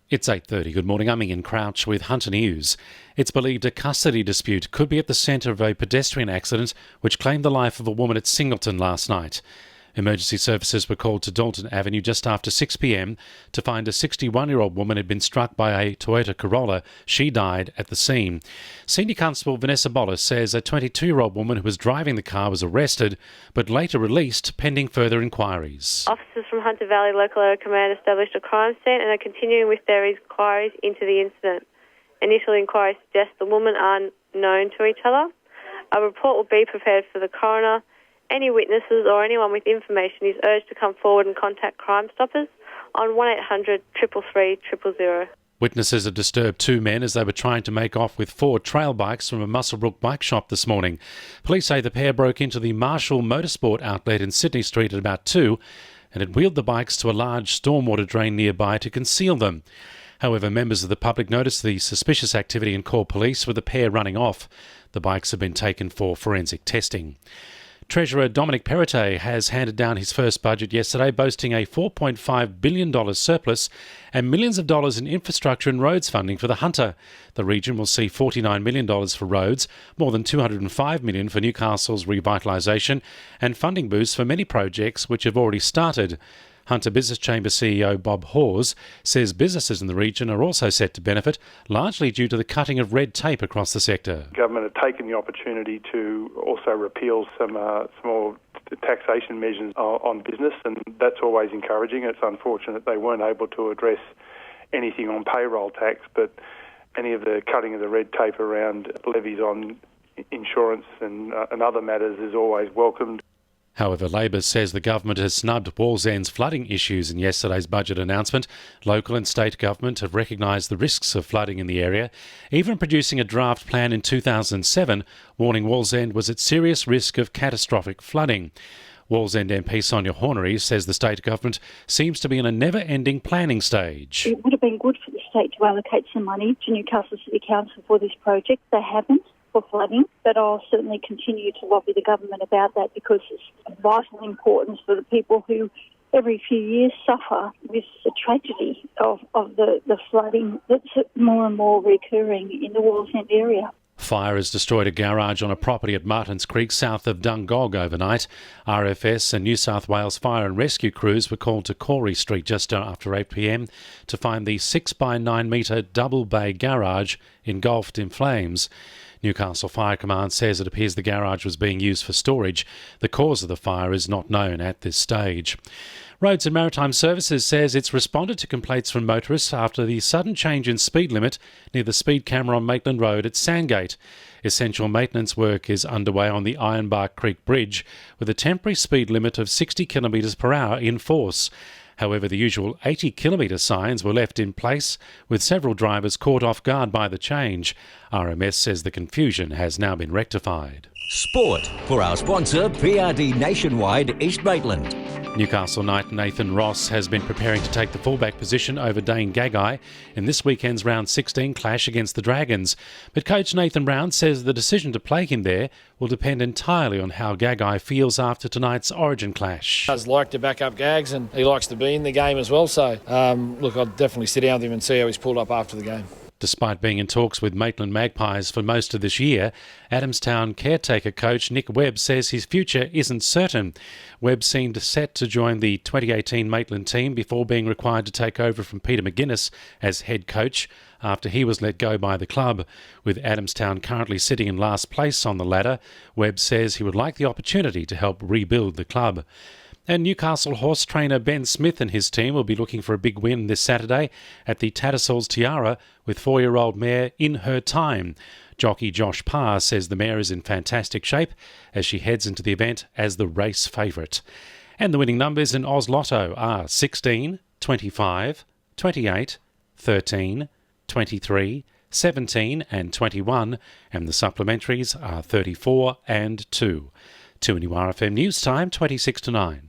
It's 8:30. Good morning. I'm Ian Crouch with Hunter News. It's believed a custody dispute could be at the centre of a pedestrian accident which claimed the life of a woman at Singleton last night. Emergency services were called to Dalton Avenue just after 6 p.m. to find a 61-year-old woman had been struck by a Toyota Corolla. She died at the scene. Senior Constable Vanessa Bollis says a 22-year-old woman who was driving the car was arrested but later released pending further inquiries. Officers from Hunter Valley Local Area Command established a crime scene and are continuing with their inquiries into the incident. Initial inquiries suggest the women are known to each other. A report will be prepared for the coroner. Any witnesses or anyone with information is urged to come forward and contact Crime Stoppers on 1800 333 000. Witnesses have disturbed two men as they were trying to make off with four trail bikes from a Muswellbrook bike shop this morning. Police say the pair broke into the Marshall Motorsport outlet in Sydney Street at about 2 and had wheeled the bikes to a large stormwater drain nearby to conceal them. However, members of the public noticed the suspicious activity and called police with the pair running off. The bikes have been taken for forensic testing. Treasurer Dominic Perrottet has handed down his first budget yesterday, boasting a $4.5 billion surplus and millions of dollars in infrastructure and roads funding for the Hunter. The region will see $49 million for roads, more than $205 million for Newcastle's revitalisation, and funding boosts for many projects which have already started. Hunter Business Chamber CEO Bob Hawes says businesses in the region are also set to benefit, largely due to the cutting of red tape across the sector. Government have taken the opportunity to also repeal some more taxation measures on business, and that's always encouraging. It's unfortunate they weren't able to address anything on payroll tax, but any of the cutting of the red tape around levies on insurance and other matters is always welcomed. However, Labor says the government has snubbed Wallsend's flooding issues in yesterday's budget announcement. Local and state government have recognised the risks of flooding in the area, even producing a draft plan in 2007, warning Wallsend was at serious risk of catastrophic flooding. Wallsend MP Sonia Hornery says the state government seems to be in a never-ending planning stage. It would have been good for the state to allocate some money to Newcastle City Council for this project. They haven't. For flooding, but I'll certainly continue to lobby the government about that because it's of vital importance for the people who every few years suffer with the tragedy of the flooding that's more and more recurring in the Wallsend area. Fire has destroyed a garage on a property at Martins Creek south of Dungog overnight. RFS and New South Wales Fire and Rescue crews were called to Corey Street just after 8 p.m. to find the 6 by 9 metre double bay garage engulfed in flames. Newcastle Fire Command says it appears the garage was being used for storage. The cause of the fire is not known at this stage. Roads and Maritime Services says it's responded to complaints from motorists after the sudden change in speed limit near the speed camera on Maitland Road at Sandgate. Essential maintenance work is underway on the Ironbark Creek Bridge with a temporary speed limit of 60 km per hour in force. However, the usual 80 km signs were left in place, with several drivers caught off guard by the change. RMS says the confusion has now been rectified. Sport for our sponsor, PRD Nationwide East Maitland. Newcastle knight Nathan Ross has been preparing to take the fullback position over Dane Gagai in this weekend's round 16 clash against the Dragons. But coach Nathan Brown says the decision to play him there will depend entirely on how Gagai feels after tonight's Origin clash. I'd like to back up Gags, and he likes to be in the game as well. So, look, I'd definitely sit down with him and see how he's pulled up after the game. Despite being in talks with Maitland Magpies for most of this year, Adamstown caretaker coach Nick Webb says his future isn't certain. Webb seemed set to join the 2018 Maitland team before being required to take over from Peter McGuinness as head coach after he was let go by the club. With Adamstown currently sitting in last place on the ladder, Webb says he would like the opportunity to help rebuild the club. And Newcastle horse trainer Ben Smith and his team will be looking for a big win this Saturday at the Tattersalls Tiara with 4-year-old mare In Her Time. Jockey Josh Parr says the mare is in fantastic shape as she heads into the event as the race favourite. And the winning numbers in Oz Lotto are 16, 25, 28, 13, 23, 17 and 21, and the supplementaries are 34 and 2. 2NURFM News Time, 26 to 9.